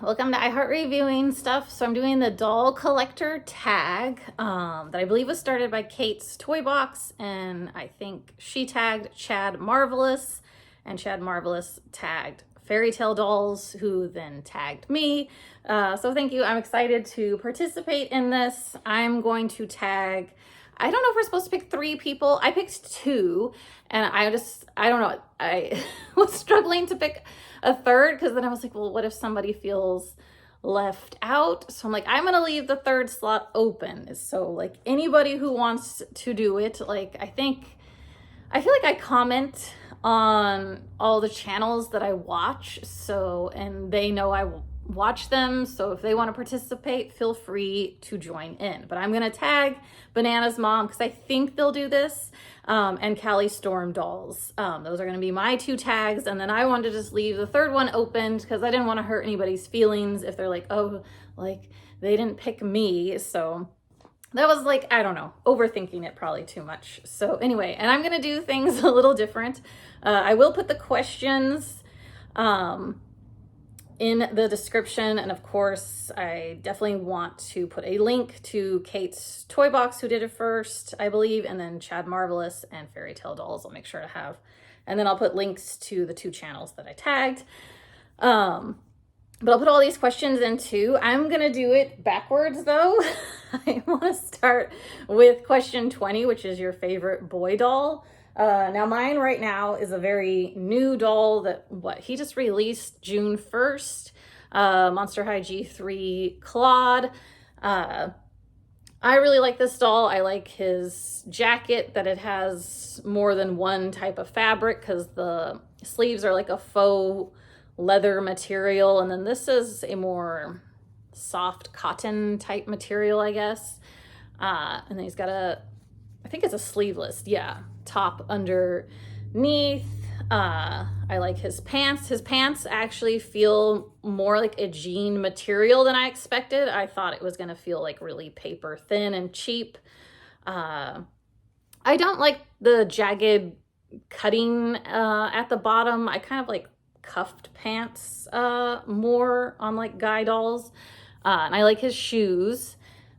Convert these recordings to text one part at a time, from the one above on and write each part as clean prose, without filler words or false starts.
welcome to iHeart Reviewing Stuff. So I'm doing the doll collector tag that I believe was started by Kate's Toy Box, and I think she tagged Chad Marvelous, and Chad Marvelous tagged Fairy Tale Dolls, who then tagged me. So thank you. I'm excited to participate in this. I'm going to tag, I don't know if we're supposed to pick 3 people. I picked 2, and I don't know. I was struggling to pick a third because then I was like, well, what if somebody feels left out? So I'm like, I'm gonna leave the 3rd slot open. So like anybody who wants to do it, like I feel like I comment on all the channels that I watch, so, and they know I watch them, so if they want to participate, feel free to join in. But I'm gonna tag Banana's mom because I think they'll do this, and Callie Storm dolls. Those are gonna be my 2 tags, and then I wanted to just leave the 3rd one open because I didn't want to hurt anybody's feelings if they're like, oh, like they didn't pick me. So that was like, I don't know, overthinking it probably too much. So anyway, and I'm gonna do things a little different. I will put the questions in the description, and of course I definitely want to put a link to Kate's Toy Box, who did it first, I believe, and then Chad Marvelous and Fairy Tale Dolls I'll make sure to have, and then I'll put links to the 2 channels that I tagged. But I'll put all these questions in too. I'm gonna do it backwards though. I want to start with question 20, which is your favorite boy doll. Now mine right now is a very new doll that he just released June 1st, Monster High G3 Claude. I really like this doll. I like his jacket, that it has more than one type of fabric because the sleeves are like a faux leather material, and then this is a more soft cotton type material, I guess. And then he's got I think it's a sleeveless, top underneath. I like his pants. His pants actually feel more like a jean material than I expected. I thought it was gonna feel like really paper thin and cheap. I don't like the jagged cutting at the bottom. I kind of like cuffed pants more on like guy dolls, and I like his shoes.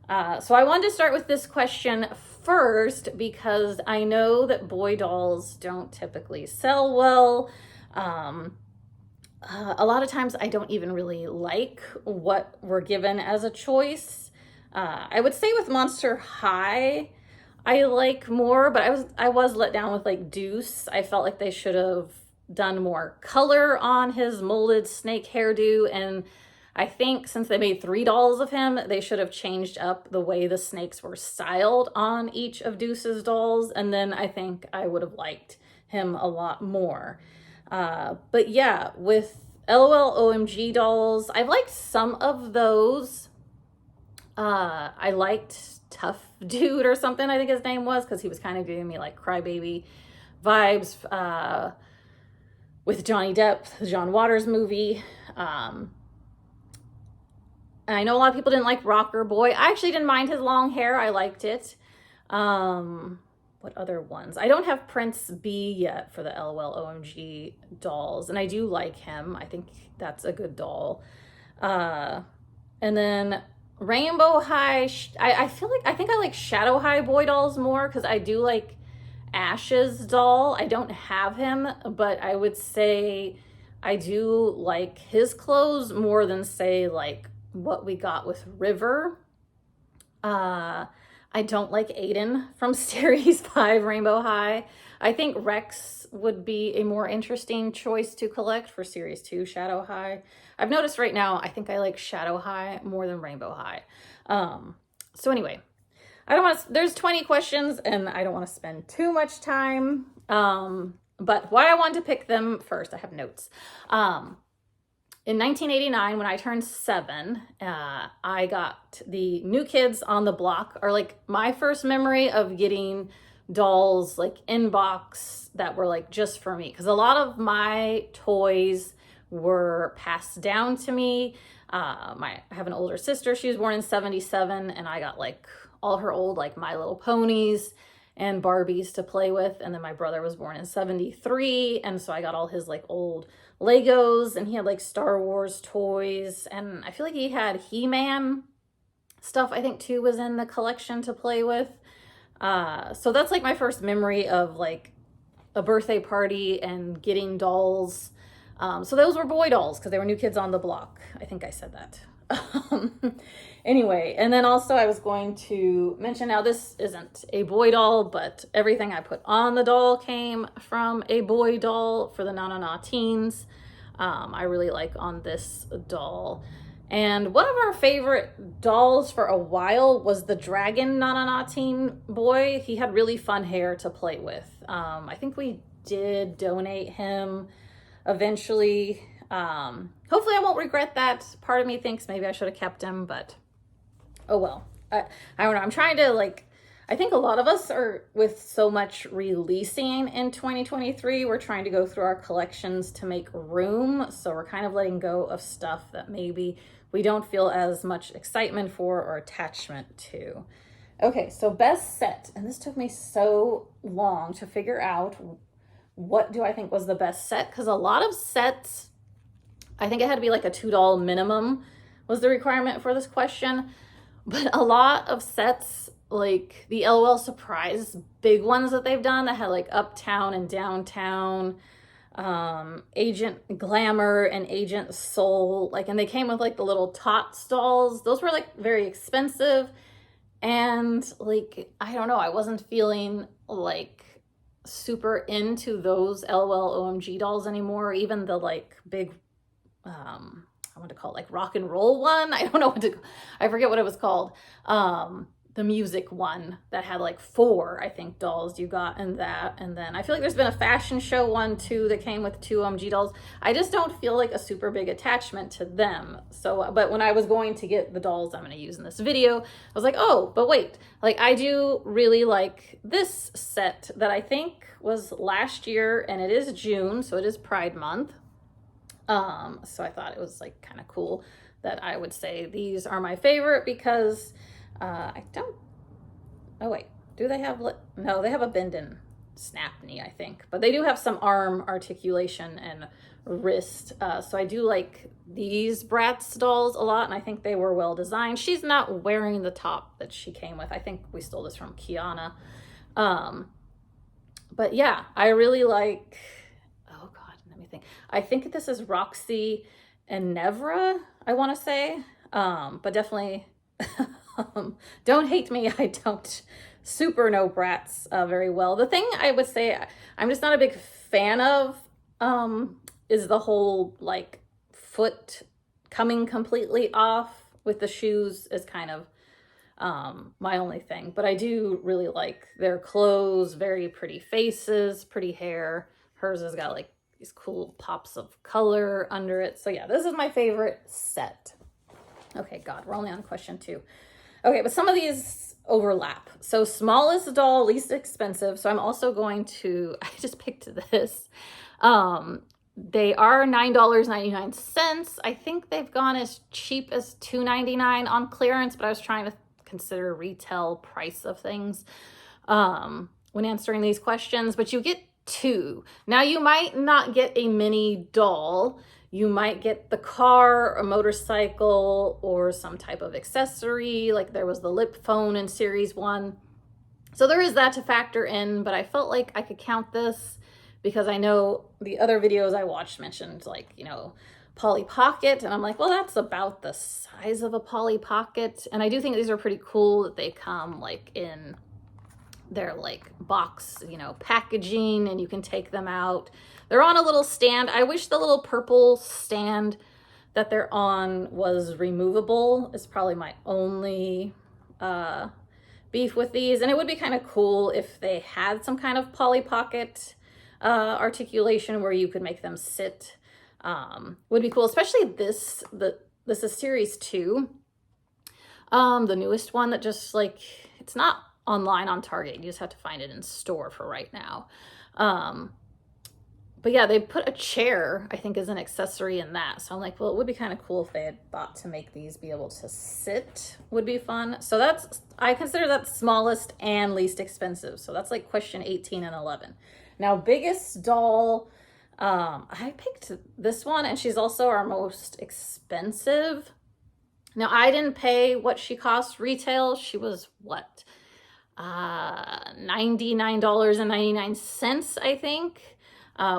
So I wanted to start with this question first because I know that boy dolls don't typically sell well. A lot of times I don't even really like what we're given as a choice. I would say with Monster High I like more, but I was let down with like Deuce. I felt like they should have done more color on his molded snake hairdo, and I think since they made 3 dolls of him, they should have changed up the way the snakes were styled on each of Deuce's dolls, and then I think I would have liked him a lot more. But yeah, with LOL OMG dolls, I've liked some of those. I liked Tough Dude or something, I think his name was, because he was kind of giving me like Crybaby vibes, with Johnny Depp, the John Waters movie. And I know a lot of people didn't like Rocker Boy. I actually didn't mind his long hair. I liked it. What other ones? I don't have Prince B yet for the LOL OMG dolls, and I do like him. I think that's a good doll. And then Rainbow High, I feel like, I think I like Shadow High boy dolls more because I do like Ash's doll. I don't have him, but I would say I do like his clothes more than, say, like what we got with River. I don't like Aiden from Series 5 Rainbow High. I think Rex would be a more interesting choice to collect for Series 2 Shadow High. I've noticed right now, I think I like Shadow High more than Rainbow High. So anyway, I don't want to, there's 20 questions and I don't want to spend too much time. But why I wanted to pick them first, I have notes. In 1989, when I turned 7, I got the New Kids on the Block, or like my first memory of getting dolls like in box that were like just for me. Because a lot of my toys were passed down to me. I have an older sister. She was born in 77, and I got like all her old like My Little Ponies and Barbies to play with. And then my brother was born in 73, and so I got all his like old Legos, and he had like Star Wars toys, and I feel like he had He-Man stuff, I think too, was in the collection to play with. So that's like my first memory of like a birthday party and getting dolls. So those were boy dolls because they were New Kids on the Block. I think I said that. Anyway, and then also I was going to mention, now this isn't a boy doll, but everything I put on the doll came from a boy doll for the Na Na Na teens. I really like on this doll. And one of our favorite dolls for a while was the Dragon Na Na Na teen boy. He had really fun hair to play with. I think we did donate him eventually. Hopefully I won't regret that. Part of me thinks maybe I should have kept him, but oh well. I don't know. I'm trying to like, I think a lot of us are, with so much releasing in 2023, we're trying to go through our collections to make room. So we're kind of letting go of stuff that maybe we don't feel as much excitement for or attachment to. Okay, so best set. And this took me so long to figure out what do I think was the best set, because a lot of sets, I think it had to be like a $2 minimum was the requirement for this question. But a lot of sets, like the LOL Surprise big ones that they've done that had like Uptown and Downtown, Agent Glamour and Agent Soul, like, and they came with like the little Tots dolls. Those were like very expensive. And like, I don't know, I wasn't feeling like super into those LOL OMG dolls anymore. Even the like big, I want to call it like rock and roll one. I don't know I forget what it was called. The music one that had like 4, I think, dolls you got in that. And then I feel like there's been a fashion show one too that came with 2 OMG dolls. I just don't feel like a super big attachment to them. So, but when I was going to get the dolls I'm going to use in this video, I was like, oh, but wait, like I do really like this set that I think was last year, and it is June, so it is Pride Month. So I thought it was like kind of cool that I would say these are my favorite because I don't, oh wait, do they have, no, they have a bend and snap knee, I think, but they do have some arm articulation and wrist. So I do like these Bratz dolls a lot, and I think they were well designed. She's not wearing the top that she came with. I think we stole this from Kiana. But yeah, I really like, oh God, let me think. I think this is Roxy and Nevra, I want to say, but definitely don't hate me. I don't super know Bratz very well. The thing I would say I'm just not a big fan of is the whole like foot coming completely off with the shoes is kind of my only thing. But I do really like their clothes, very pretty faces, pretty hair. Hers has got like these cool pops of color under it. So yeah, this is my favorite set. Okay, God, we're only on question 2. Okay, but some of these overlap. So smallest doll, least expensive. So I'm also going to, I just picked this. They are $9.99. I think they've gone as cheap as $2.99 on clearance, but I was trying to consider retail price of things when answering these questions. But you get 2. Now you might not get a mini doll. You might get the car, a motorcycle, or some type of accessory. Like there was the lip phone in series 1. So there is that to factor in, but I felt like I could count this because I know the other videos I watched mentioned like, you know, Polly Pocket. And I'm like, well, that's about the size of a Polly Pocket. And I do think these are pretty cool that they come like in their like box, you know, packaging, and you can take them out. They're on a little stand. I wish the little purple stand that they're on was removable. It's probably my only beef with these. And it would be kind of cool if they had some kind of Polly Pocket articulation where you could make them sit. Would be cool, especially this is series 2. The newest one that just like, it's not online on Target. You just have to find it in store for right now. But yeah, they put a chair, I think, as an accessory in that. So I'm like, well, it would be kind of cool if they had thought to make these be able to sit, would be fun. So that's, I consider that smallest and least expensive. So that's like question 18 and 11. Now, biggest doll, I picked this one, and she's also our most expensive. Now, I didn't pay what she cost retail. She was what? $99.99, I think,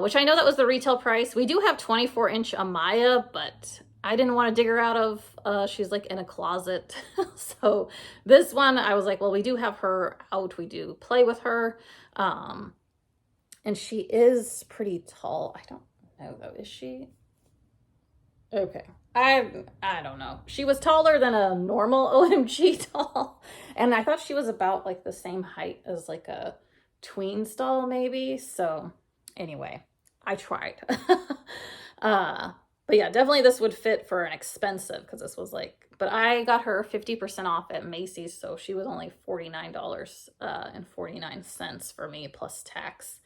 which I know that was the retail price. We do have 24-inch Amaya, but I didn't want to dig her out of, she's like in a closet. So this one, I was like, well, we do have her out. We do play with her. And she is pretty tall. I don't know though, is she? Okay. I don't know. She was taller than a normal OMG doll. And I thought she was about like the same height as like a tweens doll maybe. So anyway, I tried. But yeah, definitely this would fit for an expensive, because this was like, but I got her 50% off at Macy's, so she was only $49.49 for me plus tax.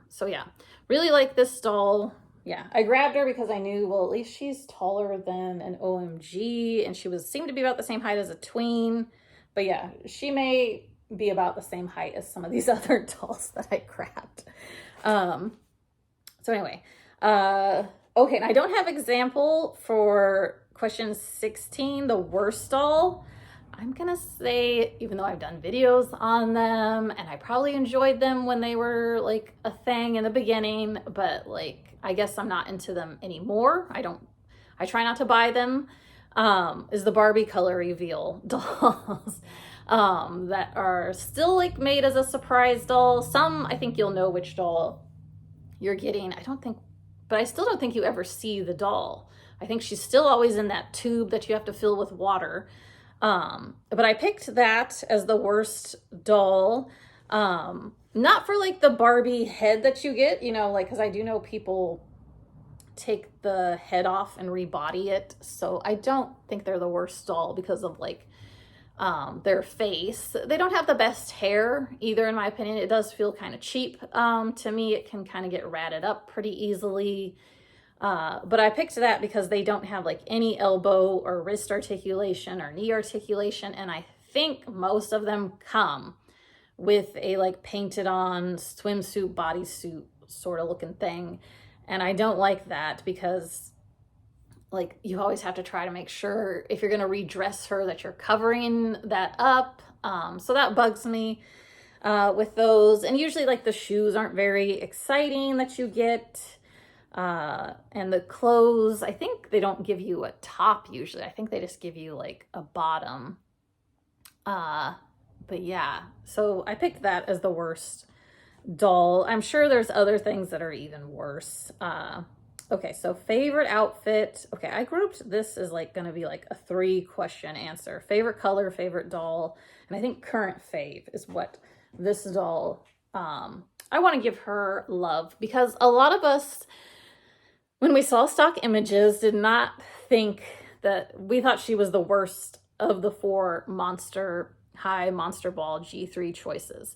So yeah, really like this doll. Yeah, I grabbed her because I knew, well, at least she's taller than an OMG, and she seemed to be about the same height as a tween. But yeah, she may be about the same height as some of these other dolls that I grabbed. So anyway, okay, and I don't have example for question 16, the worst doll. I'm gonna say, even though I've done videos on them and I probably enjoyed them when they were like a thing in the beginning, but like, I guess I'm not into them anymore. I try not to buy them, is the Barbie color reveal dolls. That are still like made as a surprise doll. Some, I think you'll know which doll you're getting. But I still don't think you ever see the doll. I think she's still always in that tube that you have to fill with water. But I picked that as the worst doll. Not for like the Barbie head that you get, like, because I do know people take the head off and rebody it. So I don't think they're the worst doll because of like their face. They don't have the best hair either, in my opinion. It does feel kind of cheap to me. It can kind of get ratted up pretty easily. But I picked that because they don't have like any elbow or wrist articulation or knee articulation. And I think most of them come with a like painted on swimsuit, bodysuit sort of looking thing. And I don't like that because like you always have to try to make sure if you're going to redress her that you're covering that up. So that bugs me with those. And usually like the shoes aren't very exciting that you get. And the clothes, I think they don't give you a top usually. I think they just give you like a bottom. But yeah, so I picked that as the worst doll. I'm sure there's other things that are even worse. Okay, so favorite outfit. Okay, I grouped this as like gonna be like a 3-question answer. Favorite color, favorite doll, and I think current fave is what this doll, I want to give her love, because a lot of us, when we saw stock images, did not think that, we thought she was the worst of the 4 High Monster Ball G3 choices.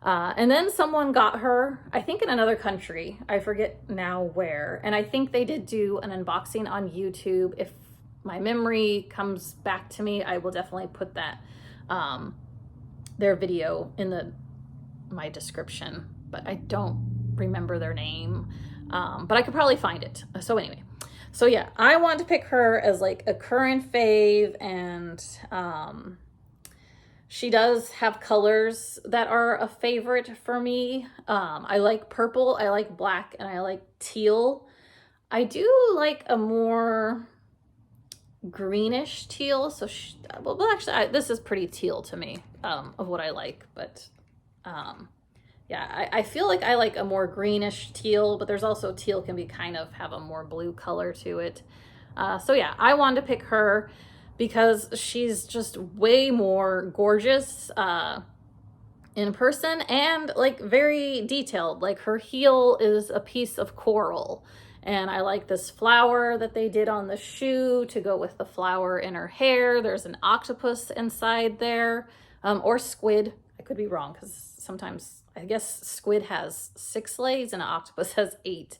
And then someone got her, I think in another country, I forget now where, and I think they did do an unboxing on YouTube. If my memory comes back to me, I will definitely put that, their video in my description, but I don't remember their name. But I could probably find it. So anyway, so yeah, I want to pick her as like a current fave, and she does have colors that are a favorite for me. I like purple, I like black, and I like teal. I do like a more greenish teal. So well, actually, this is pretty teal to me, of what I like, but yeah, I feel like I like a more greenish teal, but there's also teal can be kind of have a more blue color to it. So yeah, I wanted to pick her because she's just way more gorgeous in person, and like very detailed. Like her heel is a piece of coral, and I like this flower that they did on the shoe to go with the flower in her hair. There's an octopus inside there, or squid. I could be wrong because sometimes I guess squid has 6 legs and an octopus has 8.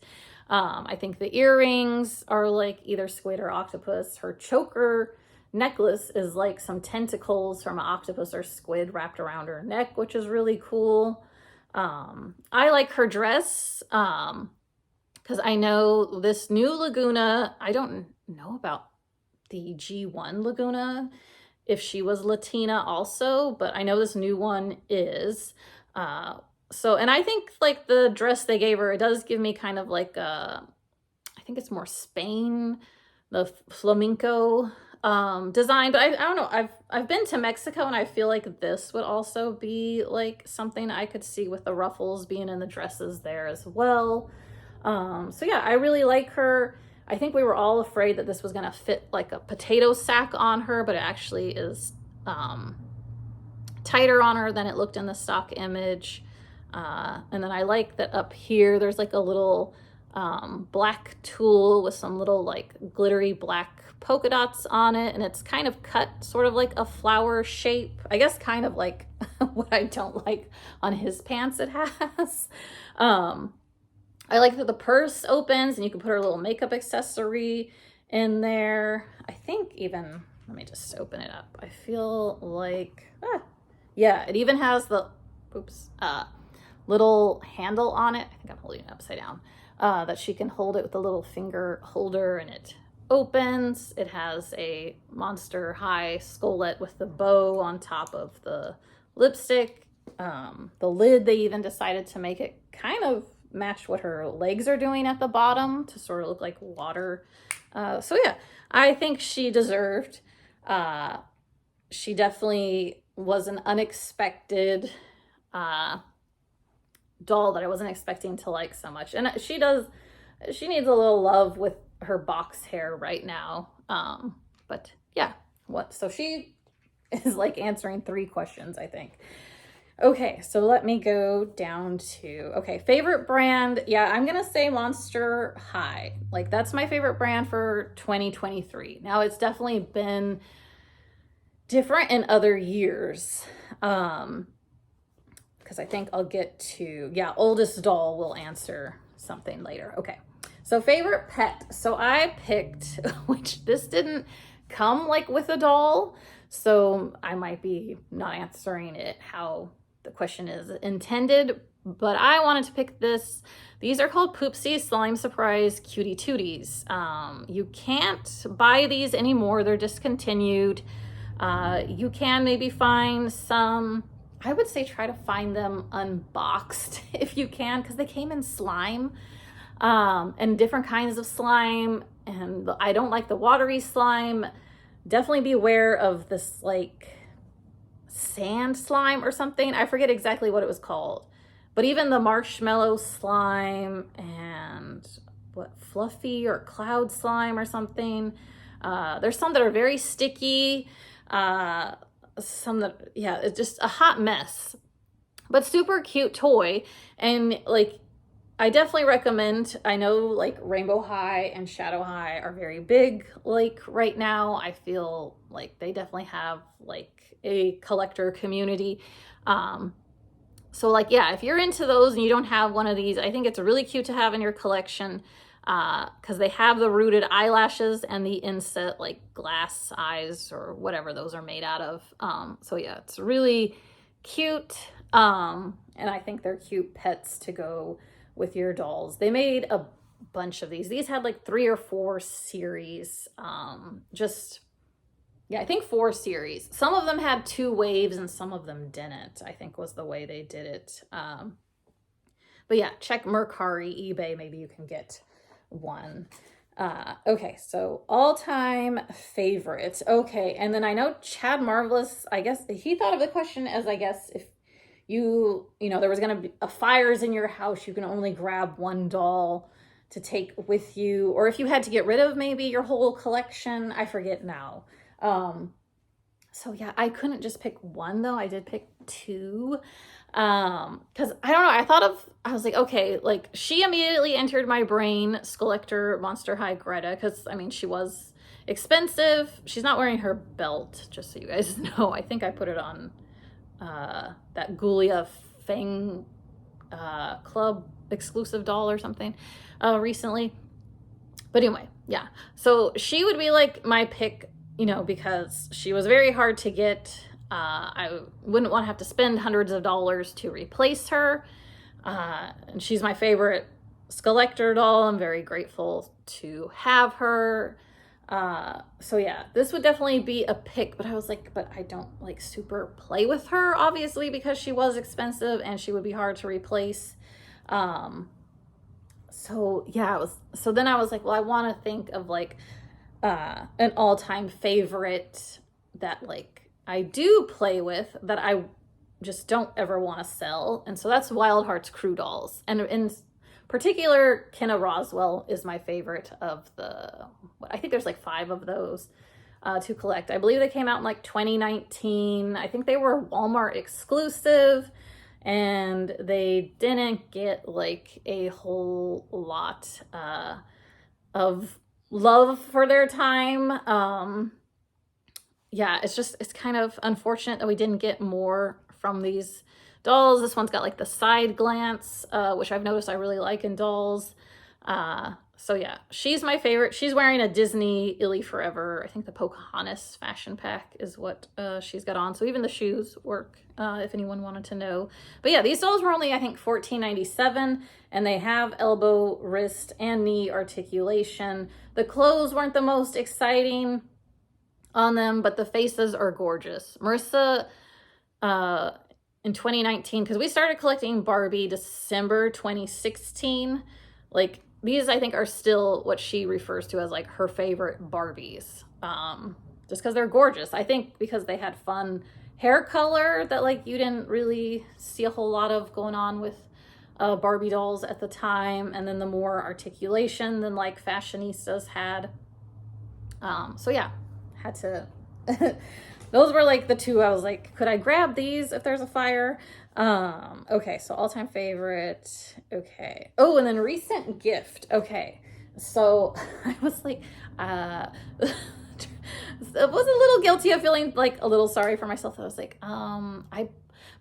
I think the earrings are like either squid or octopus. Her choker necklace is like some tentacles from an octopus or squid wrapped around her neck, which is really cool. I like her dress. because I know this new Laguna, I don't know about the G1 Laguna, if she was Latina also, but I know this new one is. So, and I think like the dress they gave her, it does give me kind of like a, I think it's more Spain, the flamenco design, but I don't know. I've been to Mexico and I feel like this would also be like something I could see with the ruffles being in the dresses there as well. So yeah, I really like her. I think we were all afraid that this was gonna fit like a potato sack on her, but it actually is tighter on her than it looked in the stock image. And then I like that up here, there's like a little black tulle with some little like glittery black polka dots on it. And it's kind of cut sort of like a flower shape. I guess kind of like what I don't like on his pants it has. I like that the purse opens and you can put her little makeup accessory in there. I think even, let me just open it up. I feel like, yeah, it even has the, little handle on it. I think I'm holding it upside down. That she can hold it with a little finger holder and it opens. It has a Monster High skullet with the bow on top of the lipstick. The lid, they even decided to make it kind of match what her legs are doing at the bottom to sort of look like water. So yeah, I think she deserved. She definitely was an unexpected doll that I wasn't expecting to like so much. And she needs a little love with her box hair right now. But yeah, so she is like answering 3 questions, I think. Okay, so let me go down to, okay, favorite brand. Yeah, I'm gonna say Monster High. Like that's my favorite brand for 2023. Now it's definitely been different in other years. Because I think I'll get to, yeah, oldest doll will answer something later. Okay, so favorite pet. So I picked, which this didn't come like with a doll, so I might be not answering it how the question is intended, but I wanted to pick this. These are called Poopsie Slime Surprise Cutie Tooties. You can't buy these anymore. They're discontinued. You can maybe find some, I would say try to find them unboxed if you can, because they came in slime and different kinds of slime. And I don't like the watery slime. Definitely be aware of this like sand slime or something. I forget exactly what it was called, but even the marshmallow slime and what fluffy or cloud slime or something. There's some that are very sticky. Some that, yeah, it's just a hot mess, but super cute toy. And like, I definitely recommend, I know like Rainbow High and Shadow High are very big like right now. I feel like they definitely have like a collector community. So like, yeah, if you're into those and you don't have one of these, I think it's really cute to have in your collection because they have the rooted eyelashes and the inset like glass eyes or whatever those are made out of. So yeah, it's really cute. And I think they're cute pets to go with your dolls. They made a bunch of these. These had like 3 or 4 series. Yeah, I think 4 series. Some of them had 2 waves and some of them didn't, I think was the way they did it. But yeah, check Mercari, eBay, maybe you can get one. Okay, so all-time favorite. Okay, and then I know Chad Marvelous, I guess he thought of the question as, I guess, if you know, there was going to be a fires in your house, you can only grab 1 doll to take with you, or if you had to get rid of maybe your whole collection, I forget now. So yeah, I couldn't just pick 1 though. I did pick 2. Cause I don't know, I was like, okay, like she immediately entered my brain, Skullector Monster High Greta. Cause I mean, she was expensive. She's not wearing her belt, just so you guys know. I think I put it on that Ghoulia Fang Club exclusive doll or something recently. But anyway, yeah. So she would be like my pick, you know, because she was very hard to get. I wouldn't want to have to spend hundreds of dollars to replace her. And she's my favorite Skelector doll. I'm very grateful to have her. So yeah, this would definitely be a pick, but I was like, but I don't like super play with her, obviously, because she was expensive and she would be hard to replace. So yeah, so then I was like, well, I want to think of like an all-time favorite that like I do play with that I just don't ever want to sell. And so that's Wild Hearts Crew dolls. And in particular, Kenna Roswell is my favorite of the, I think there's like 5 of those to collect. I believe they came out in like 2019. I think they were Walmart exclusive, and they didn't get like a whole lot of love for their time. Yeah, it's kind of unfortunate that we didn't get more from these dolls. This one's got like the side glance, which I've noticed I really like in dolls. So yeah, she's my favorite. She's wearing a Disney Illy Forever. I think the Pocahontas fashion pack is what she's got on. So even the shoes work, if anyone wanted to know. But yeah, these dolls were only, I think, $14.97, and they have elbow, wrist, and knee articulation. The clothes weren't the most exciting on them, but the faces are gorgeous. Marissa, in 2019, because we started collecting Barbie December 2016, like these I think are still what she refers to as like her favorite Barbies, just because they're gorgeous. I think because they had fun hair color that like you didn't really see a whole lot of going on with Barbie dolls at the time, and then the more articulation than like fashionistas had. So yeah, had to those were like the 2 I was like, could I grab these if there's a fire? Okay, so all-time favorite. Okay. Oh, and then recent gift. Okay. So I was like, I was a little guilty of feeling like a little sorry for myself. I was like,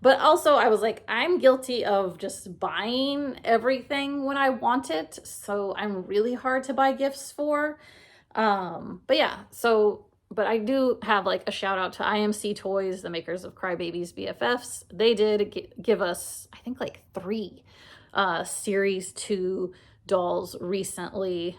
but also I was like, I'm guilty of just buying everything when I want it. So I'm really hard to buy gifts for. But yeah, but I do have like a shout out to IMC Toys, the makers of Crybabies BFFs. They did give us, I think, like 3 Series 2 dolls recently,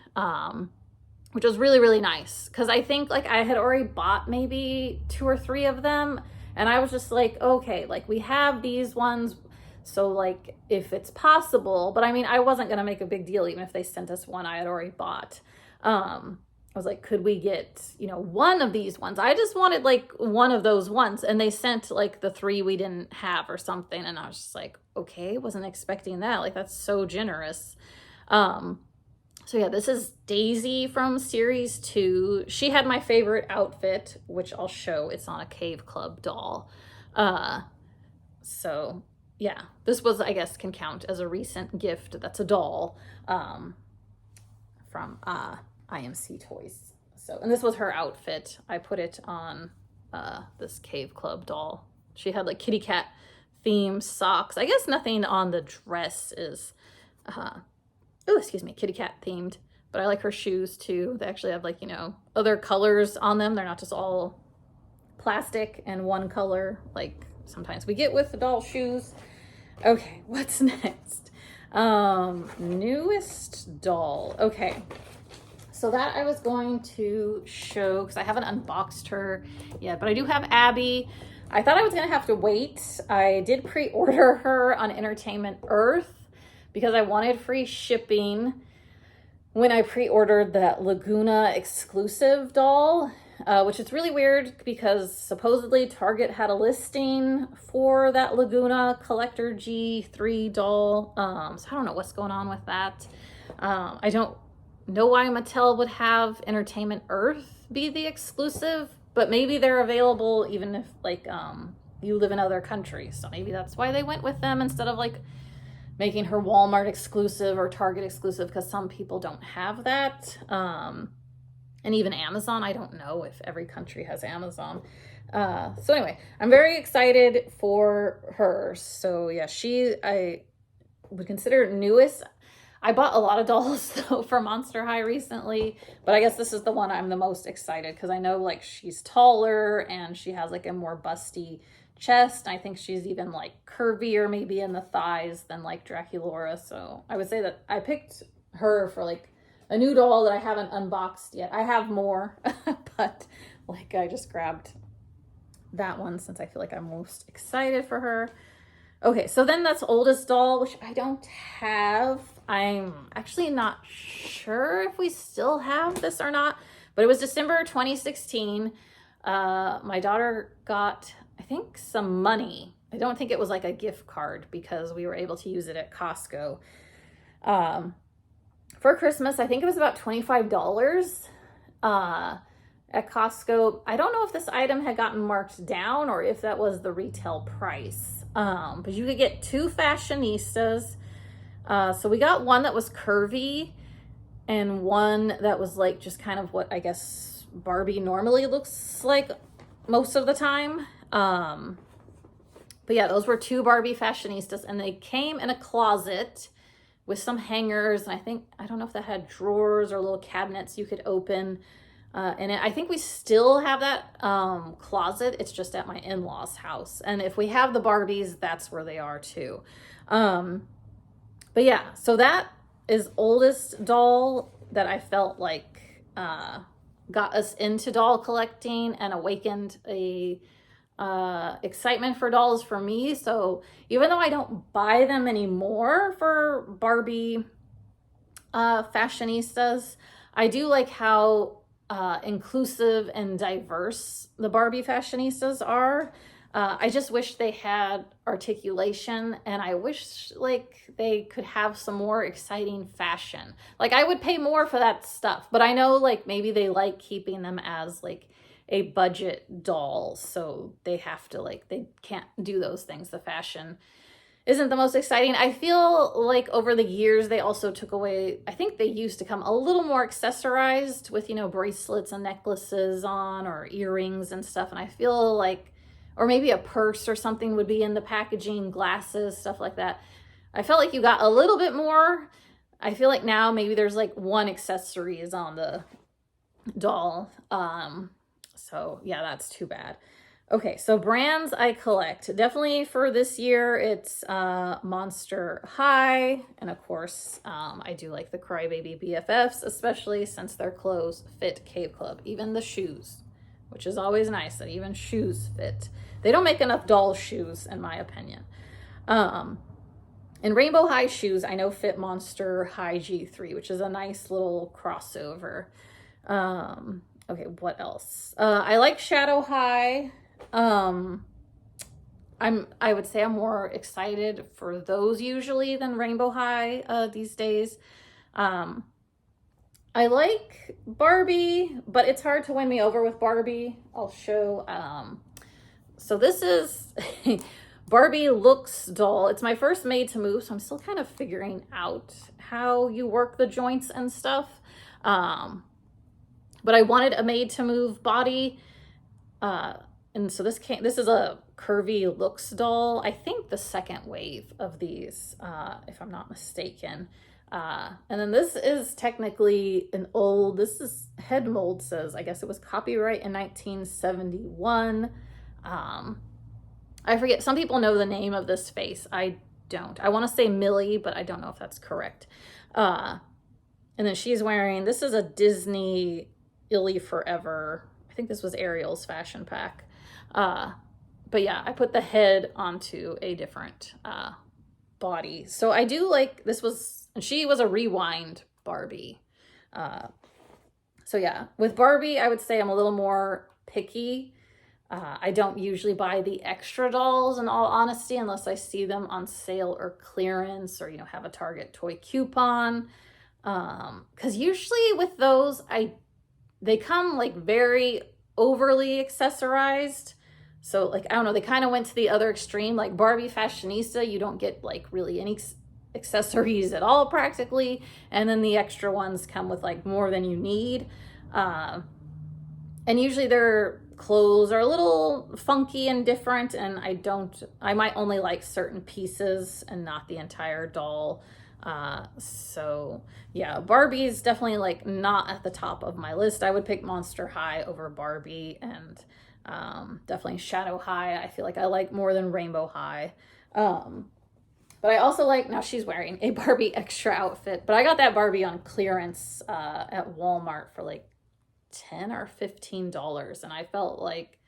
which was really, really nice. Because I think like I had already bought maybe 2 or 3 of them. And I was just like, okay, like we have these ones. So like if it's possible, but I mean, I wasn't going to make a big deal even if they sent us one I had already bought. I was like, could we get, one of these ones? I just wanted like one of those ones. And they sent like the 3 we didn't have or something. And I was just like, okay, wasn't expecting that. Like, that's so generous. So yeah, this is Daisy from Series 2. She had my favorite outfit, which I'll show. It's on a Cave Club doll. So yeah, this was, I guess, can count as a recent gift. That's a doll from IMC Toys. So, and this was her outfit. I put it on this Cave Club doll. She had like kitty cat themed socks. I guess nothing on the dress is kitty cat themed, but I like her shoes too. They actually have like, other colors on them. They're not just all plastic and one color like sometimes we get with the doll shoes. Okay, what's next? Newest doll. Okay. So that I was going to show, because I haven't unboxed her yet, but I do have Abby. I thought I was going to have to wait. I did pre-order her on Entertainment Earth because I wanted free shipping when I pre-ordered that Laguna exclusive doll, which is really weird because supposedly Target had a listing for that Laguna Collector G3 doll. So I don't know what's going on with that. I don't know why Mattel would have Entertainment Earth be the exclusive, but maybe they're available even if like you live in other countries. So maybe that's why they went with them instead of like making her Walmart exclusive or Target exclusive, because some people don't have that. And even Amazon, I don't know if every country has Amazon. So anyway, I'm very excited for her. So yeah, I would consider newest. I bought a lot of dolls though for Monster High recently, but I guess this is the one I'm the most excited because I know like she's taller and she has like a more busty chest. I think she's even like curvier maybe in the thighs than like Draculaura. So I would say that I picked her for like a new doll that I haven't unboxed yet. I have more, but like I just grabbed that one since I feel like I'm most excited for her. Okay, so then that's oldest doll, which I don't have. I'm actually not sure if we still have this or not, but it was December 2016. My daughter got, I think, some money. I don't think it was like a gift card because we were able to use it at Costco. For Christmas, I think it was about $25 at Costco. I don't know if this item had gotten marked down or if that was the retail price. But you could get 2 fashionistas. So we got one that was curvy and one that was like just kind of what I guess Barbie normally looks like most of the time. But yeah, those were 2 Barbie fashionistas, and they came in a closet with some hangers, and I don't know if that had drawers or little cabinets you could open. And I think we still have that closet. It's just at my in-laws' house. And if we have the Barbies, that's where they are too. But yeah, so that is oldest doll that I felt like got us into doll collecting and awakened a excitement for dolls for me. So even though I don't buy them anymore for Barbie fashionistas, I do like how inclusive and diverse the Barbie fashionistas are. I just wish they had articulation, and I wish like they could have some more exciting fashion. Like I would pay more for that stuff, but I know like maybe they like keeping them as like a budget doll, so they have to like, they can't do those things. The fashion isn't the most exciting. I feel like over the years they also took away, I think they used to come a little more accessorized with, you know, bracelets and necklaces on or earrings and stuff. And I feel like, or maybe a purse or something would be in the packaging, glasses, stuff like that. I felt like you got a little bit more. I feel like now maybe there's like 1 accessory is on the doll. So yeah, that's too bad. Okay, so brands I collect. Definitely for this year, it's Monster High. And of course, I do like the Crybaby BFFs, especially since their clothes fit Cave Club. Even the shoes, which is always nice that even shoes fit. They don't make enough doll shoes, in my opinion. And Rainbow High shoes, I know fit Monster High G3, which is a nice little crossover. Okay, what else? I like Shadow High. I would say I'm more excited for those usually than Rainbow High these days. I like Barbie, but it's hard to win me over with Barbie. I'll show. So this is Barbie Looks doll. It's my first made to move, so I'm still kind of figuring out how you work the joints and stuff. But I wanted a made to move body. And so this is a curvy Looks doll. I think the second wave of these, if I'm not mistaken. And then this is technically an old, this is head mold says, I guess it was copyright in 1971. I forget, some people know the name of this face. I don't. I want to say Millie, but I don't know if that's correct. And then she's wearing, this is a Disney Illy Forever. I think this was Ariel's fashion pack. But yeah, I put the head onto a different body. So I do like, this was, and she was a rewind Barbie. So yeah, with Barbie, I would say I'm a little more picky. I don't usually buy the extra dolls in all honesty, unless I see them on sale or clearance or, you know, have a Target toy coupon. Cause usually with those, they come like very overly accessorized. So like, I don't know, they kind of went to the other extreme, like Barbie Fashionista, you don't get like really any accessories at all practically. And then the extra ones come with like more than you need. And usually their clothes are a little funky and different. And I might only like certain pieces and not the entire doll. So yeah, Barbie is definitely like not at the top of my list. I would pick Monster High over Barbie, and Definitely Shadow High, I feel like I like more than Rainbow High. But I also like, now she's wearing a Barbie extra outfit, but I got that Barbie on clearance at Walmart for like $10 or $15. And I felt like,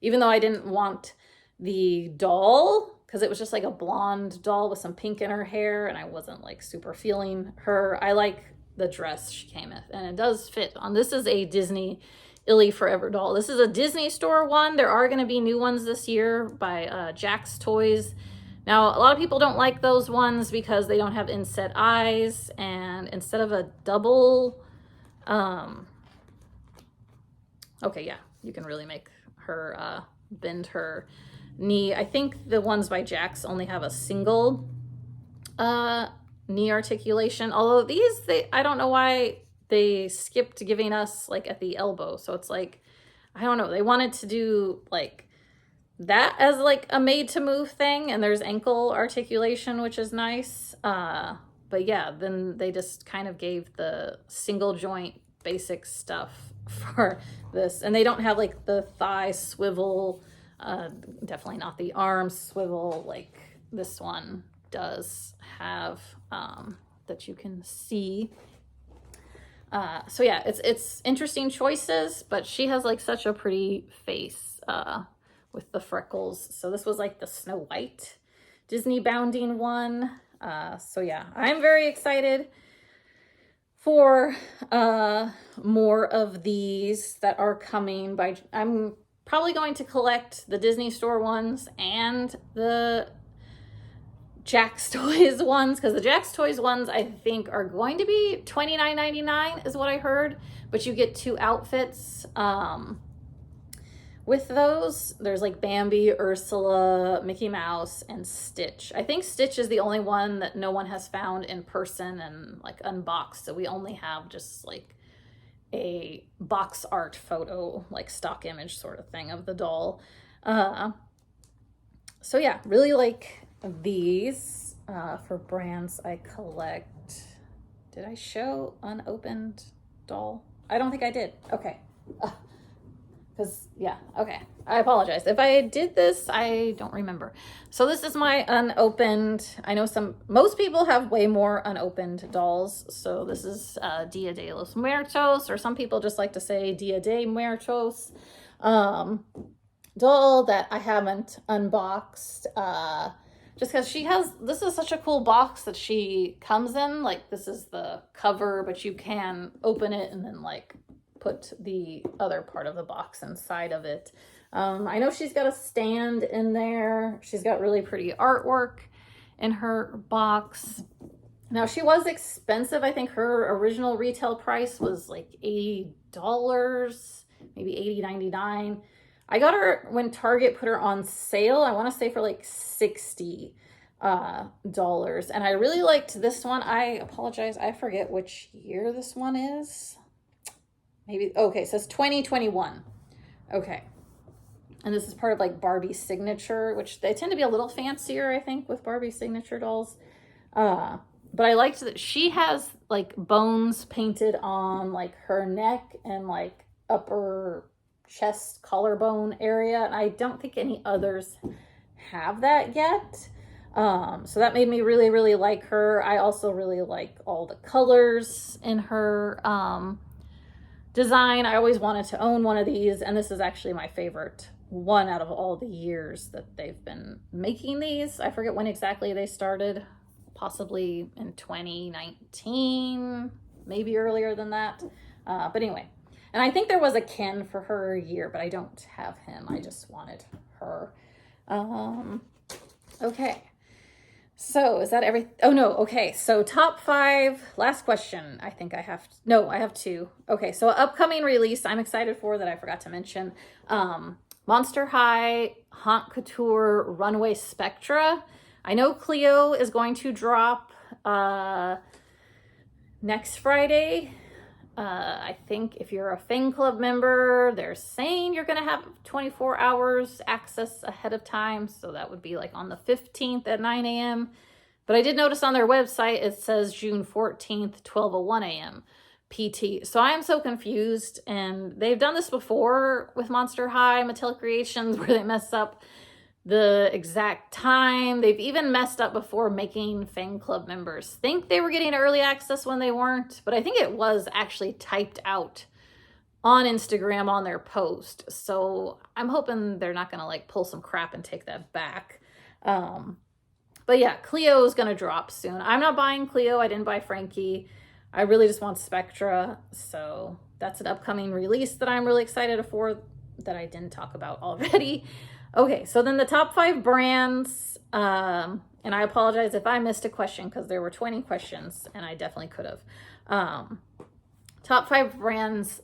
even though I didn't want the doll, because it was just like a blonde doll with some pink in her hair, and I wasn't like super feeling her, I like the dress she came with, and it does fit on. This is a Disney Illy Forever doll. This is a Disney Store one. There are going to be new ones this year by Jack's Toys. Now, a lot of people don't like those ones because they don't have inset eyes, and instead of a double, okay, yeah, you can really make her bend her knee. I think the ones by Jack's only have a single knee articulation, although these, I don't know why they skipped giving us like at the elbow. So it's like, I don't know, they wanted to do like that as like a made to move thing, and there's ankle articulation, which is nice. But yeah, then they just kind of gave the single joint basic stuff for this, and they don't have like the thigh swivel, definitely not the arm swivel like this one does have, that you can see. So yeah, it's interesting choices, but she has like such a pretty face with the freckles. So this was like the Snow White Disney bounding one. So yeah, I'm very excited for more of these that are coming. I'm probably going to collect the Disney Store ones and the Jack's Toys ones, because the Jack's Toys ones I think are going to be $29.99 is what I heard, but you get 2 outfits with those. There's like Bambi, Ursula, Mickey Mouse, and Stitch. I think Stitch is the only one that no one has found in person and like unboxed, so we only have just like a box art photo, like stock image sort of thing of the doll. So yeah, really like these for brands I collect. Did I show unopened doll? I don't think I did. Okay. Because, yeah, okay. I apologize. If I did this, I don't remember. So this is my unopened. I know most people have way more unopened dolls. So this is Dia de los Muertos, or some people just like to say Dia de Muertos. Doll that I haven't unboxed. Just because this is such a cool box that she comes in. Like, this is the cover, but you can open it and then like put the other part of the box inside of it. I know she's got a stand in there. She's got really pretty artwork in her box. Now, she was expensive. I think her original retail price was like $80, maybe $80.99. I got her when Target put her on sale. I want to say for like $60. And I really liked this one. I apologize, I forget which year this one is. Maybe, okay, it says 2021. Okay. And this is part of like Barbie Signature, which they tend to be a little fancier, I think, with Barbie Signature dolls. But I liked that she has like bones painted on like her neck and like upper chest collarbone area. And I don't think any others have that yet. So that made me really, really like her. I also really like all the colors in her design. I always wanted to own one of these, and this is actually my favorite one out of all the years that they've been making these. I forget when exactly they started, possibly in 2019, maybe earlier than that. But anyway, and I think there was a Ken for her year, but I don't have him. I just wanted her. Okay. So is that everything? Oh no. Okay. So top 5, last question. I think I have I have 2. Okay. So upcoming release I'm excited for that I forgot to mention. Monster High Haute Couture Runway Spectra. I know Cleo is going to drop next Friday. I think if you're a fan club member, they're saying you're going to have 24 hours access ahead of time. So that would be like on the 15th at 9 a.m. But I did notice on their website, it says June 14th, 12:01 a.m. PT. So I am so confused, and they've done this before with Monster High Mattel Creations where they mess up the exact time. They've even messed up before making fan club members think they were getting early access when they weren't, but I think it was actually typed out on Instagram on their post. So I'm hoping they're not gonna like pull some crap and take that back. But yeah, Cleo is gonna drop soon. I'm not buying Cleo. I didn't buy Frankie. I really just want Spectra. So that's an upcoming release that I'm really excited for that I didn't talk about already. Okay, so then the top 5 brands, and I apologize if I missed a question because there were 20 questions and I definitely could have. Top 5 brands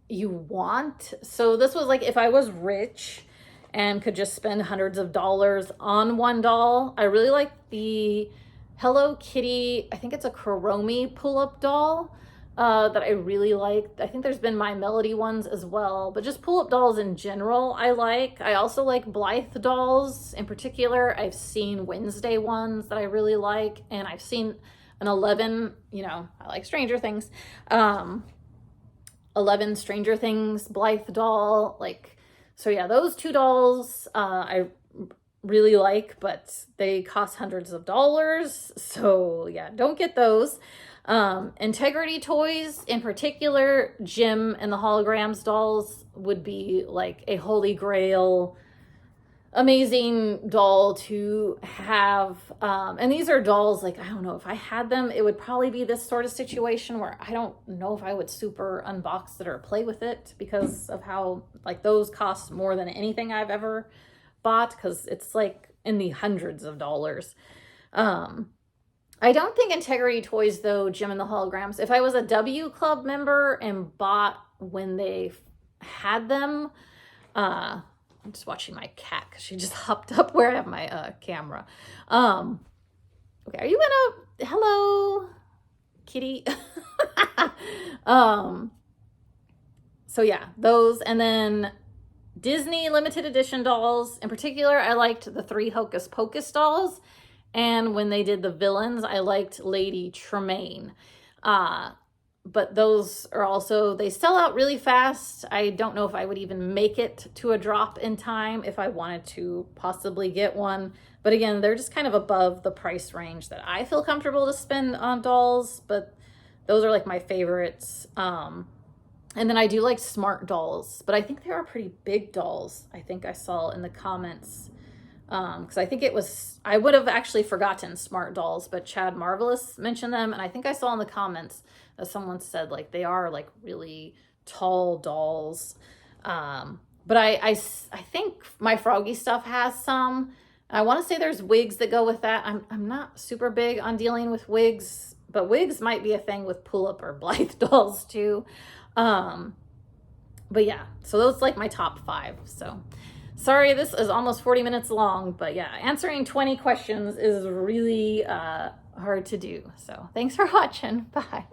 you want. So this was like if I was rich and could just spend hundreds of dollars on one doll. I really like the Hello Kitty, I think it's a Kuromi pull-up doll. That I really like. I think there's been My Melody ones as well, but just pull-up dolls in general I like. I also like Blythe dolls in particular. I've seen Wednesday ones that I really like, and I've seen an 11, you know, I like Stranger Things. 11 Stranger Things Blythe doll, like, so yeah, those 2 dolls I really like, but they cost hundreds of dollars, so yeah, don't get those. Integrity Toys in particular, Jim and the Holograms dolls would be like a holy grail, amazing doll to have. And these are dolls, like, I don't know, if I had them, it would probably be this sort of situation where I don't know if I would super unbox it or play with it because of how, like, those cost more than anything I've ever bought because it's like in the hundreds of dollars. I don't think Integrity Toys, though, Jim and the Holograms, if I was a W Club member and bought when they had them, I'm just watching my cat because she just hopped up where I have my camera. Okay, are you gonna, hello, kitty? So yeah, those, and then Disney limited edition dolls. In particular, I liked the 3 Hocus Pocus dolls. And when they did the villains, I liked Lady Tremaine. But those are also, they sell out really fast. I don't know if I would even make it to a drop in time if I wanted to possibly get one. But again, they're just kind of above the price range that I feel comfortable to spend on dolls. But those are like my favorites. And then I do like Smart dolls. But I think they are pretty big dolls. I think I saw in the comments. Because I think it was, I would have actually forgotten Smart dolls, but Chad Marvelous mentioned them, and I think I saw in the comments that someone said like they are like really tall dolls. But I think My Froggy Stuff has some. I want to say there's wigs that go with that. I'm not super big on dealing with wigs, but wigs might be a thing with pull-up or Blythe dolls too. But yeah, so those like my top 5. So sorry, this is almost 40 minutes long, but yeah, answering 20 questions is really hard to do. So thanks for watching. Bye.